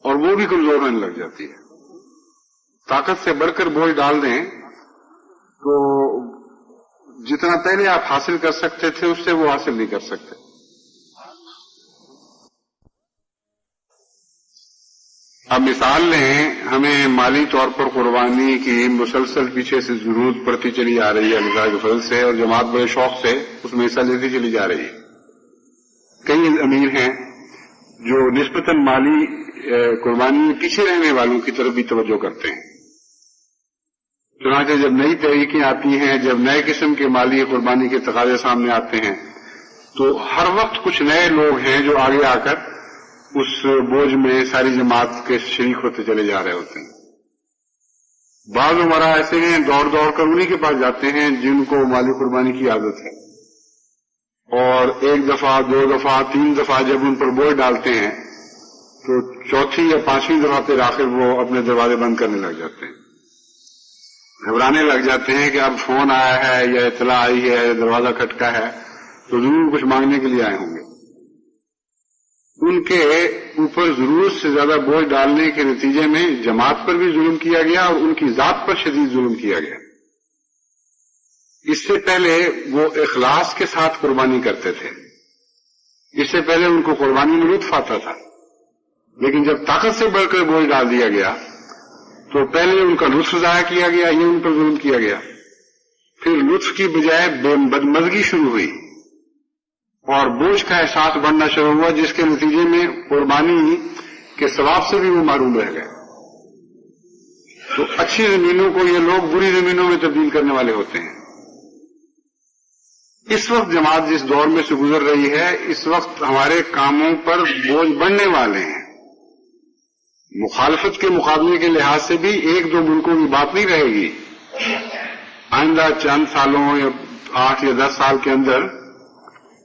اور وہ بھی کمزور ہونے لگ جاتی ہے۔ طاقت سے بڑھ کر بوجھ ڈال دیں تو جتنا پہلے آپ حاصل کر سکتے تھے اس سے وہ حاصل نہیں کر سکتے۔ اب مثال لیں، ہمیں مالی طور پر قربانی کی مسلسل پیچھے سے ضرورت پڑتی چلی جا رہی ہے اللہ کے فضل سے، اور جماعت بڑے شوق سے اس میں حصہ لیتی چلی جا رہی ہے۔ کئی امیر ہیں جو نسبتاً مالی قربانی میں پیچھے رہنے والوں کی طرف بھی توجہ کرتے ہیں۔ چنانچہ جب نئی تحریکیں آتی ہیں، جب نئے قسم کے مالی قربانی کے تقاضے سامنے آتے ہیں تو ہر وقت کچھ نئے لوگ ہیں جو آگے آ کر اس بوجھ میں ساری جماعت کے شریک ہوتے چلے جا رہے ہوتے ہیں۔ بعض عمرا ایسے ہیں دوڑ دوڑ کر انہی کے پاس جاتے ہیں جن کو مالی قربانی کی عادت ہے، اور ایک دفعہ دو دفعہ تین دفعہ جب ان پر بوجھ ڈالتے ہیں تو چوتھی یا پانچویں دفعہ پھر آخر وہ اپنے دروازے بند کرنے لگ جاتے ہیں، گھبرانے لگ جاتے ہیں کہ اب فون آیا ہے یا اطلاع آئی ہے، دروازہ کھٹکا ہے تو ضرور کچھ مانگنے کے لیے آئے ہوں گے۔ ان کے اوپر ضرورت سے زیادہ بوجھ ڈالنے کے نتیجے میں جماعت پر بھی ظلم کیا گیا اور ان کی ذات پر شدید ظلم کیا گیا۔ اس سے پہلے وہ اخلاص کے ساتھ قربانی کرتے تھے، اس سے پہلے ان کو قربانی میں لطف آتا تھا، لیکن جب طاقت سے بڑھ کر بوجھ ڈال دیا گیا تو پہلے ان کا لطف ضائع کیا گیا، یہ ان پر ظلم کیا گیا، پھر لطف کی بجائے بدمزگی شروع ہوئی اور بوجھ کا احساس بڑھنا شروع ہوا، جس کے نتیجے میں قربانی کے ثواب سے بھی وہ محروم رہ گئے۔ تو اچھی زمینوں کو یہ لوگ بری زمینوں میں تبدیل کرنے والے ہوتے ہیں۔ اس وقت جماعت جس دور میں سے گزر رہی ہے، اس وقت ہمارے کاموں پر بوجھ بڑھنے والے ہیں۔ مخالفت کے مقابلے کے لحاظ سے بھی ایک دو ملکوں کی بات نہیں رہے گی۔ آئندہ چند سالوں یا 8 یا 10 سال کے اندر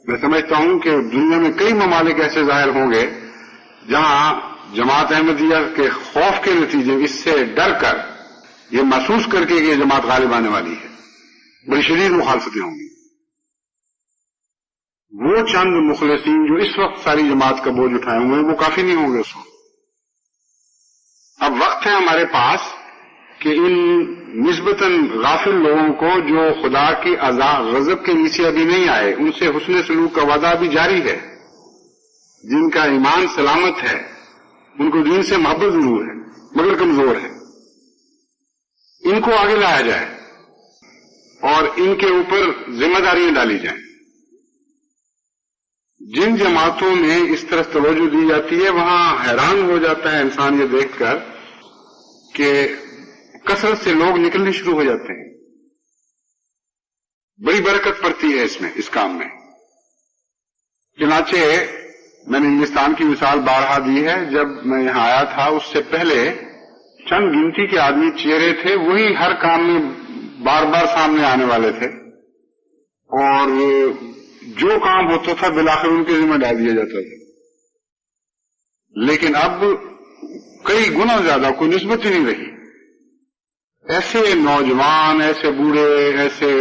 میں سمجھتا ہوں کہ دنیا میں کئی ممالک ایسے ظاہر ہوں گے جہاں جماعت احمدیہ کے خوف کے نتیجے اس سے ڈر کر یہ محسوس کر کے کہ یہ جماعت غالب آنے والی ہے، بڑی شدید مخالفتیں ہوں گی۔ وہ چند مخلصین جو اس وقت ساری جماعت کا بوجھ اٹھائے ہوئے ہیں وہ کافی نہیں ہوں گے اس وقت۔ اب وقت ہے ہمارے پاس کہ ان نسبتاً غافل لوگوں کو جو خدا کی غضب کے نیچے ابھی نہیں آئے، ان سے حسن سلوک کا وعدہ بھی جاری ہے، جن کا ایمان سلامت ہے، ان کو دین سے محبت ضرور ہے مگر کمزور ہے، ان کو آگے لایا جائے اور ان کے اوپر ذمہ داریاں ڈالی جائیں۔ جن جماعتوں میں اس طرف توجہ دی جاتی ہے وہاں حیران ہو جاتا ہے انسان یہ دیکھ کر کہ کثرت سے لوگ نکلنے شروع ہو جاتے ہیں۔ بڑی برکت پڑتی ہے اس میں، اس کام میں۔ چنانچہ میں نے ہندوستان کی مثال بارہا دی ہے، جب میں یہاں آیا تھا اس سے پہلے چند گنتی کے آدمی چہرے تھے، وہی ہر کام میں بار بار سامنے آنے والے تھے، اور جو کام ہوتا تھا بالآخر ان کے ذمہ ڈال دیا جاتا تھا، لیکن اب کئی گنا زیادہ کوئی نسبت ہی نہیں رہی. ایسے نوجوان، ایسے بوڑھے،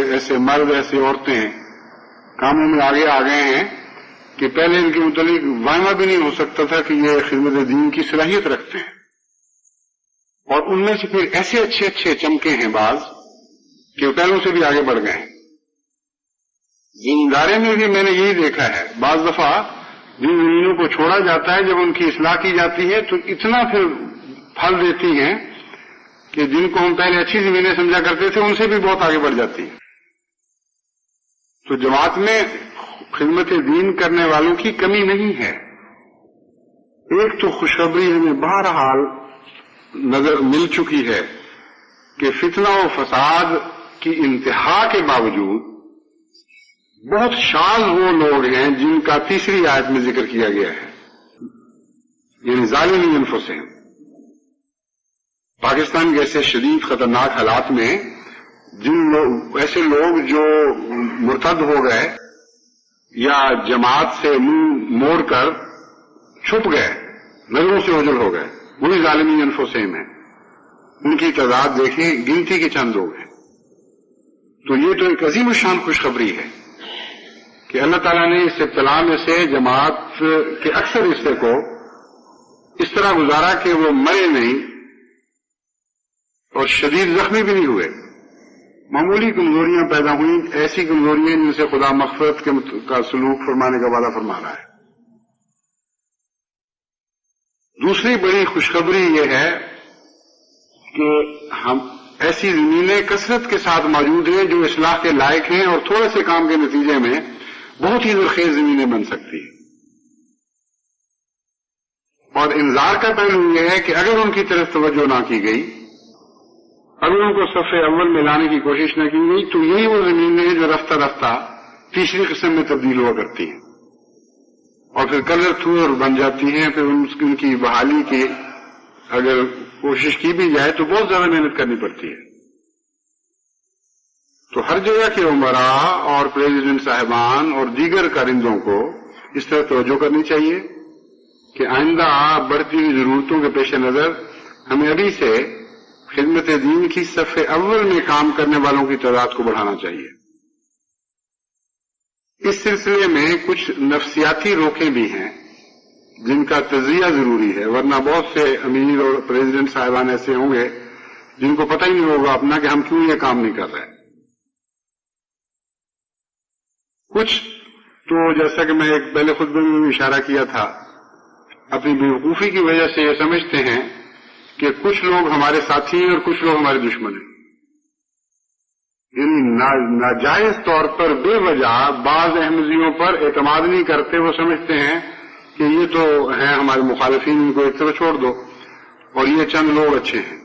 ایسے مرد، ایسے عورتیں کاموں میں آگے آ گئے ہیں کہ پہلے ان کے متعلق وائمہ بھی نہیں ہو سکتا تھا کہ یہ خدمت دین کی صلاحیت رکھتے ہیں. اور ان میں سے پھر ایسے اچھے چمکے ہیں بعض کہ وہ پہلوں سے بھی آگے بڑھ گئے ہیں. زمیندارے میں بھی میں نے یہی دیکھا ہے، بعض دفعہ جن زمینوں کو چھوڑا جاتا ہے جب ان کی اصلاح کی جاتی ہے تو اتنا پھر پھل دیتی ہیں کہ جن کو ہم پہلے اچھی زمینیں سمجھا کرتے تھے ان سے بھی بہت آگے بڑھ جاتی ہیں. تو جماعت میں خدمت دین کرنے والوں کی کمی نہیں ہے. ایک تو خوشخبری ہمیں بہرحال نظر مل چکی ہے کہ فتنہ و فساد کی انتہا کے باوجود بہت شاذ وہ لوگ ہیں جن کا تیسری آیت میں ذکر کیا گیا ہے، یعنی ظالمی انفسہم. پاکستان جیسے شدید خطرناک حالات میں ایسے لوگ جو مرتد ہو گئے یا جماعت سے منہ موڑ کر چھپ گئے، نظروں سے اوجھل ہو گئے، وہی ظالمی انفسہم ہیں. ان کی تعداد دیکھیں، گنتی کے چند لوگ ہیں. تو یہ تو ایک عظیم الشان خوشخبری ہے کہ اللہ تعالیٰ نے اس ابتلا میں سے جماعت کے اکثر حصے کو اس طرح گزارا کہ وہ مرے نہیں اور شدید زخمی بھی نہیں ہوئے. معمولی کمزوریاں پیدا ہوئیں، ایسی کمزوریاں جن سے خدا مغفرت کا سلوک فرمانے کا وعدہ فرما رہا ہے. دوسری بڑی خوشخبری یہ ہے کہ ہم ایسی زمینیں کثرت کے ساتھ موجود ہیں جو اصلاح کے لائق ہیں اور تھوڑے سے کام کے نتیجے میں بہت ہی زرخیز زمینیں بن سکتی ہیں. اور انذار کا پہلو یہ ہے کہ اگر ان کی طرف توجہ نہ کی گئی، اگر ان کو صف اول میں لانے کی کوشش نہ کی گئی، تو یہی وہ زمینیں ہیں جو رفتہ رفتہ تیسری قسم میں تبدیل ہوا کرتی ہیں اور پھر کلر تھور بن جاتی ہیں. پھر ان کی بحالی کی اگر کوشش کی بھی جائے تو بہت زیادہ محنت کرنی پڑتی ہے. تو ہر جگہ کے عمراء اور پریزیڈنٹ صاحبان اور دیگر کارندوں کو اس طرح توجہ کرنی چاہیے کہ آئندہ بڑھتی ہوئی ضرورتوں کے پیش نظر ہمیں ابھی سے خدمت دین کی صف اول میں کام کرنے والوں کی تعداد کو بڑھانا چاہیے. اس سلسلے میں کچھ نفسیاتی روکیں بھی ہیں جن کا تجزیہ ضروری ہے، ورنہ بہت سے امیر اور پریزیڈنٹ صاحبان ایسے ہوں گے جن کو پتہ ہی نہیں ہوگا اپنا کہ ہم کیوں یہ کام نہیں کر رہے. کچھ تو جیسا کہ میں ایک پہلے خطبے میں اشارہ کیا تھا، اپنی بیوقوفی کی وجہ سے یہ سمجھتے ہیں کہ کچھ لوگ ہمارے ساتھی ہیں اور کچھ لوگ ہمارے دشمن ہیں. یعنی ناجائز طور پر بے وجہ بعض احمدیوں پر اعتماد نہیں کرتے. وہ سمجھتے ہیں کہ یہ تو ہیں ہمارے مخالفین، ان کو ایک طرف چھوڑ دو اور یہ چند لوگ اچھے ہیں.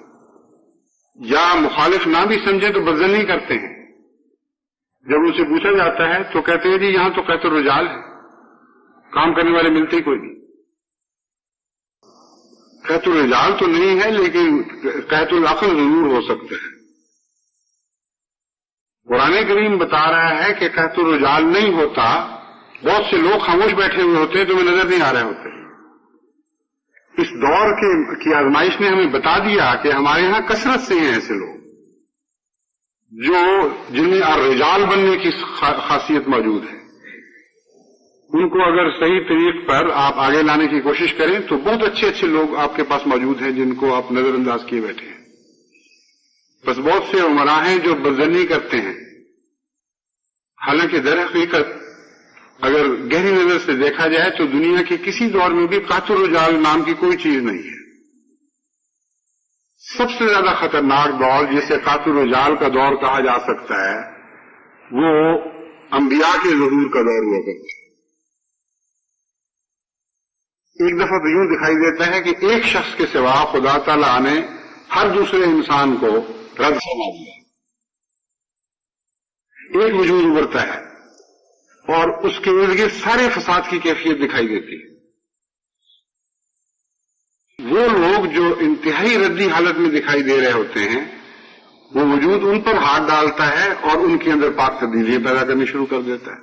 یا مخالف نہ بھی سمجھے تو بدظنی کرتے ہیں. جب ان سے پوچھا جاتا ہے تو کہتے ہیں جی یہاں تو قیت الرجال ہے، کام کرنے والے ملتے ہی کوئی نہیں. قیت الرجال تو نہیں ہے لیکن قیت العقل ضرور ہو سکتا ہے. قرآن کریم بتا رہا ہے کہ قیت الرجال نہیں ہوتا. بہت سے لوگ خاموش بیٹھے ہوئے ہوتے ہیں، تمہیں نظر نہیں آ رہے ہوتے. اس دور کی آزمائش نے ہمیں بتا دیا کہ ہمارے ہاں کثرت سے ہیں ایسے لوگ جن میں الرجال بننے کی خاصیت موجود ہے. ان کو اگر صحیح طریق پر آپ آگے لانے کی کوشش کریں تو بہت اچھے لوگ آپ کے پاس موجود ہیں جن کو آپ نظر انداز کیے بیٹھے ہیں. بس بہت سے عمراء ہیں جو بدظنی کرتے ہیں، حالانکہ در حقیقت اگر گہری نظر سے دیکھا جائے تو دنیا کے کسی دور میں بھی قیت الرجال نام کی کوئی چیز نہیں ہے. سب سے زیادہ خطرناک دور جسے قیت الرجال کا دور کہا جا سکتا ہے وہ انبیاء کے ظہور کا دور ہوا کرتا ہے. ایک دفعہ تو یوں دکھائی دیتا ہے کہ ایک شخص کے سوا خدا تعالیٰ نے ہر دوسرے انسان کو رد فرما دیا. ایک وجود ابھرتا ہے اور اس کے ارد گرد سارے فساد کی کیفیت دکھائی دیتی ہے. وہ لوگ جو انتہائی ردی حالت میں دکھائی دے رہے ہوتے ہیں وہ وجود ان پر ہاتھ ڈالتا ہے اور ان کے اندر پاک تبدیلی پیدا کرنی شروع کر دیتا ہے.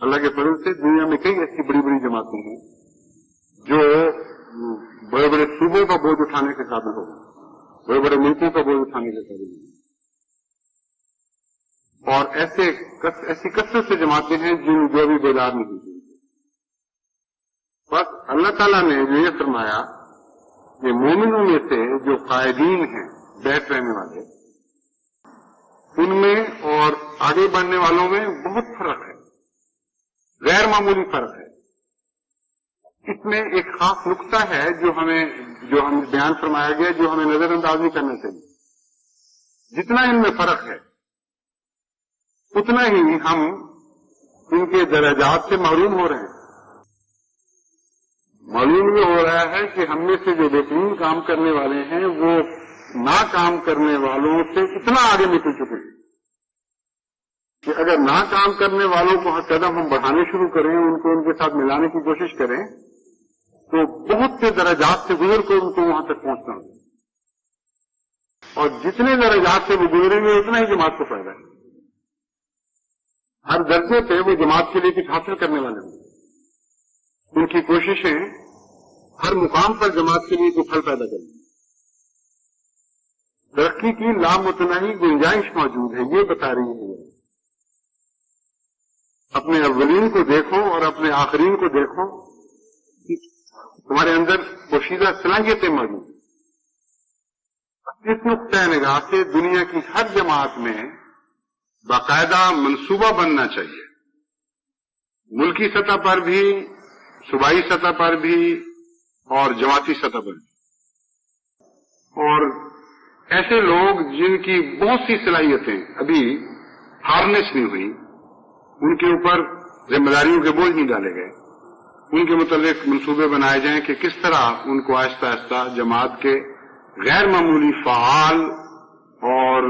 اللہ کے فضل سے دنیا میں کئی ایسی بڑی بڑی جماعتیں ہیں جو بڑے بڑے صوبوں کا بوجھ اٹھانے کے قابل ہو گئے، بڑے بڑے ملکوں کا بوجھ اٹھانے کے قابل ہو گئے، اور ایسی کثرت سے جماعتیں ہیں جن جو بھی بیدار نہیں ہوئی۔ بس اللہ تعالیٰ نے جو یہ فرمایا کہ مومنوں میں سے جو قائدین ہیں، بیٹھ رہنے والے، ان میں اور آگے بڑھنے والوں میں بہت فرق ہے، غیر معمولی فرق ہے۔ اس میں ایک خاص نقطہ ہے جو ہمیں بیان فرمایا گیا، جو ہمیں نظر انداز نہیں کرنا چاہیے۔ جتنا ان میں فرق ہے اتنا ہی ہم ان کے درجات سے محروم ہو رہے ہیں۔ معلوم یہ ہو رہا ہے کہ ہم میں سے جو بہترین کام کرنے والے ہیں وہ ناکام کرنے والوں سے اتنا آگے نکل چکے ہیں کہ اگر ناکام کرنے والوں کو قدم ہم بڑھانے شروع کریں، ان کو ان کے ساتھ ملانے کی کوشش کریں، تو بہت سے درجات سے گزر کر ان کو وہاں تک پہنچنا ہوگا، اور جتنے درجات سے وہ گزریں گے اتنا ہی جماعت کو فائدہ ہے۔ ہر درجے پہ وہ جماعت کے لیے کچھ حاصل کرنے والے ہوں، ان کی کوششیں ہر مقام پر جماعت کے لیے کوئی پھل پیدا کریں۔ ترقی کی لامتناہی گنجائش موجود ہے، یہ بتا رہی ہے۔ اپنے اولین کو دیکھو اور اپنے آخرین کو دیکھو، تمہارے اندر پوشیدہ صلاحیتیں موجود ہیں۔ اس نقطۂ نگاہ سے دنیا کی ہر جماعت میں باقاعدہ منصوبہ بننا چاہیے، ملکی سطح پر بھی، صوبائی سطح پر بھی، اور جماعتی سطح پر بھی۔ اور ایسے لوگ جن کی بہت سی صلاحیتیں ابھی ہارنس نہیں ہوئی، ان کے اوپر ذمہ داریوں کے بوجھ نہیں ڈالے گئے، ان کے متعلق منصوبے بنائے جائیں کہ کس طرح ان کو آہستہ آہستہ جماعت کے غیر معمولی فعال اور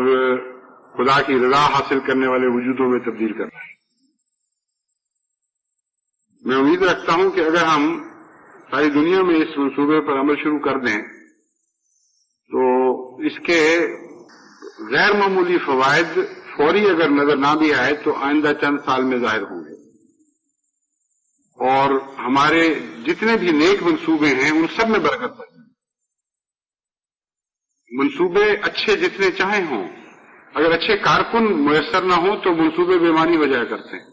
خدا کی رضا حاصل کرنے والے وجودوں میں تبدیل کرنا ہے۔ میں امید رکھتا ہوں کہ اگر ہم ساری دنیا میں اس منصوبے پر عمل شروع کر دیں تو اس کے غیر معمولی فوائد فوری اگر نظر نہ بھی آئے تو آئندہ چند سال میں ظاہر ہوں گے، اور ہمارے جتنے بھی نیک منصوبے ہیں ان سب میں برکت پڑے۔ منصوبے اچھے جتنے چاہے ہوں، اگر اچھے کارکن میسر نہ ہوں تو منصوبے بے معنی ہو جایا کرتے ہیں۔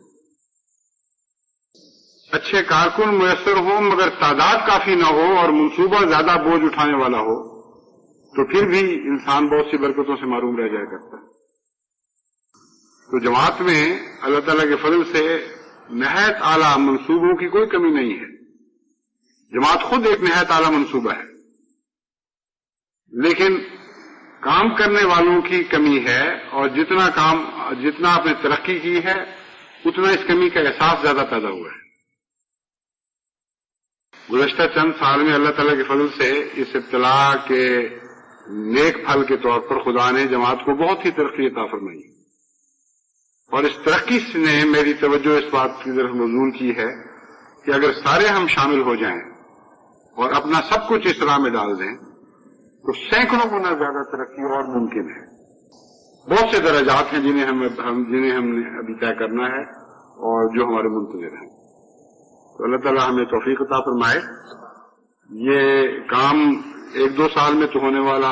اچھے کارکن میسر ہوں مگر تعداد کافی نہ ہو اور منصوبہ زیادہ بوجھ اٹھانے والا ہو تو پھر بھی انسان بہت سی برکتوں سے محروم رہ جایا کرتا ہے۔ تو جماعت میں اللہ تعالیٰ کے فضل سے نہایت اعلیٰ منصوبوں کی کوئی کمی نہیں ہے۔ جماعت خود ایک نہایت اعلیٰ منصوبہ ہے، لیکن کام کرنے والوں کی کمی ہے، اور جتنا آپ نے ترقی کی ہے اتنا اس کمی کا احساس زیادہ پیدا ہوا ہے۔ گزشتہ چند سال میں اللہ تعالیٰ کے فضل سے اس ابتلا کے نیک پھل کے طور پر خدا نے جماعت کو بہت ہی ترقی عطا فرمائی، اور اس ترقی نے میری توجہ اس بات کی طرف مبذول کی ہے کہ اگر سارے ہم شامل ہو جائیں اور اپنا سب کچھ اس راہ میں ڈال دیں تو سینکڑوں گنا زیادہ ترقی اور ممکن ہے۔ بہت سے درجات ہیں جنہیں ہم نے ابھی طے کرنا ہے اور جو ہمارے منتظر ہیں۔ تو اللہ تعالیٰ ہمیں توفیق عطا فرمائے۔ یہ کام 1-2 سال میں تو ہونے والا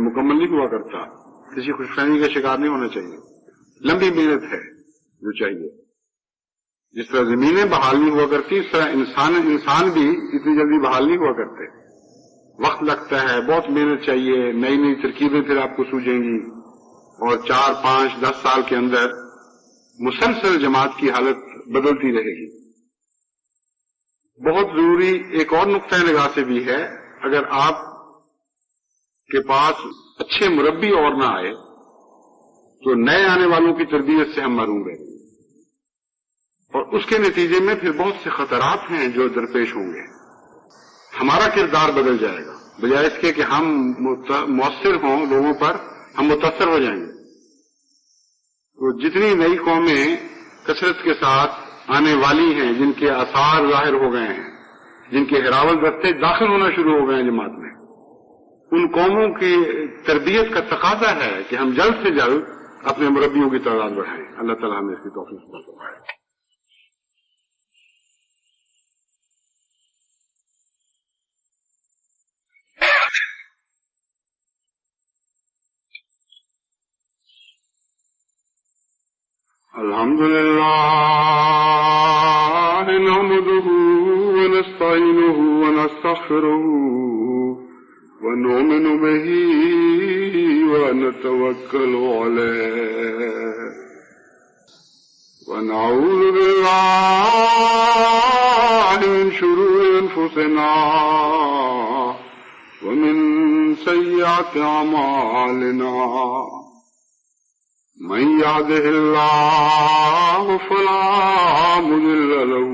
مکمل نہیں ہوا کرتا، کسی خوش فہمی کا شکار نہیں ہونا چاہیے، لمبی محنت ہے جو چاہیے۔ جس طرح زمینیں بحال نہیں ہوا کرتی اس طرح انسان بھی اتنی جلدی بحال نہیں ہوا کرتے، وقت لگتا ہے، بہت محنت چاہیے، نئی نئی ترکیبیں پھر آپ کو سوجیں گی، اور 4, 5, 10 سال کے اندر مسلسل جماعت کی حالت بدلتی رہے گی۔ بہت ضروری ایک اور نقطۂ نگاہ سے بھی ہے، اگر آپ کے پاس اچھے مربی اور نہ آئے تو نئے آنے والوں کی تربیت سے ہم محروم رہیں گے، اور اس کے نتیجے میں پھر بہت سے خطرات ہیں جو درپیش ہوں گے۔ ہمارا کردار بدل جائے گا، بجائے اس کے کہ ہم مؤثر ہوں لوگوں پر، ہم متاثر ہو جائیں گے۔ تو جتنی نئی قومیں کثرت کے ساتھ آنے والی ہیں، جن کے آثار ظاہر ہو گئے ہیں، جن کے ہراول دستے داخل ہونا شروع ہو گئے ہیں جماعت میں، ان قوموں کی تربیت کا تقاضا ہے کہ ہم جلد سے جلد اپنے مربیوں کی تعداد بڑھائیں۔ اللہ تعالیٰ ہمیں اس کی توفیق عطا فرمائے۔ الحمد لله نحمده ونستعينه ونستغفره ونؤمن به ونتوكل عليه ونعوذ بالله من شرور أنفسنا ومن سيئات أعمالنا من يهده الله فلا مضل له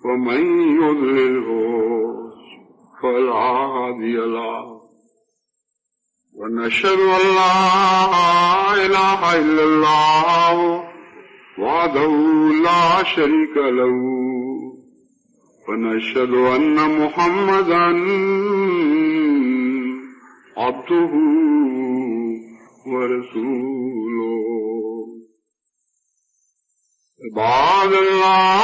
ومن يضلله فلا هادي له ونشهد أن لا إله إلا الله وحده لا شريك له ونشهد أن محمدا عبده ورسوله عباد الله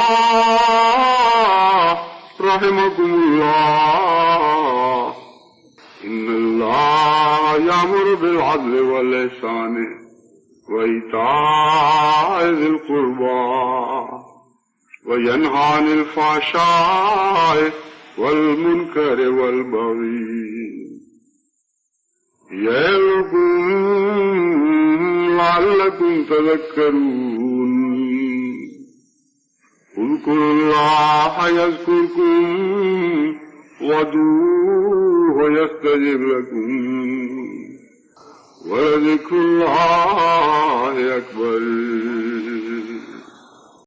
رحمكم الله إن الله يأمر بالعدل والإحسان وإيتاء ذي القربى وينهى عن الفحشاء والمنكر والبغي يعظكم لعلكم تذكرون اذكروا الله يذكركم وادعوه يستجب لكم ولذكر الله أكبر